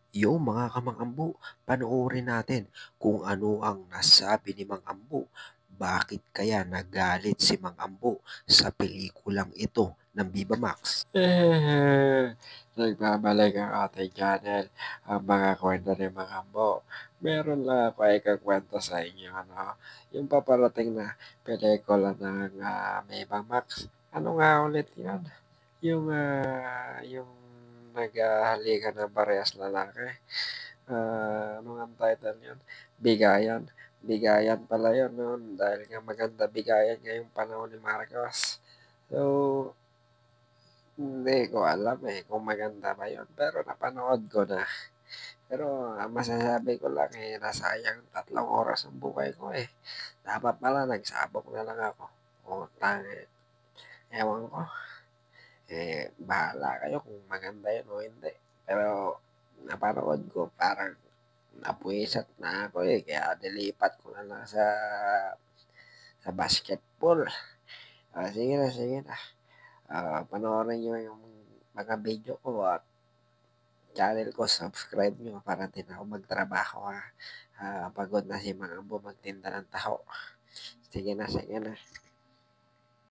Yo mga kamang-ambo, panoorin natin kung ano ang nasabi ni Mang Ambo. Bakit kaya nagalit si Mang Ambo sa pelikulang ito ng Viva Max? Nagbabalik ang ating channel, ang mga kwento ni Mang Ambo. Meron lang ako ikukwento sa inyo, ano, yung paparating na pelikula ng Viva Max. Ano nga ulit yun? Yung naghahalikan ng parehas lalaki. Ano nga ang title yun? Bigayan. Bigayan pala yun noon dahil nga maganda bigayan ngayong panahon ni Marcos. So, hindi ko alam eh kung maganda ba yun, pero napanood ko na. Pero ang masasabi ko lang eh, nasayang 3 oras ang buhay ko eh. Dapat pala nagsabok na lang ako. Utang eh. Ewan ko. Bahala kayo kung maganda yun o hindi. Pero napanood ko parang napuwisat na ako eh. Kaya nilipat ko na lang sa basketball. Sige na, sige na. Panoorin nyo yung mga video ko at channel ko, subscribe nyo para din ako magtrabaho ha. Pagod na si Mang Ambo magtinda ng taho. Sige na, sige na.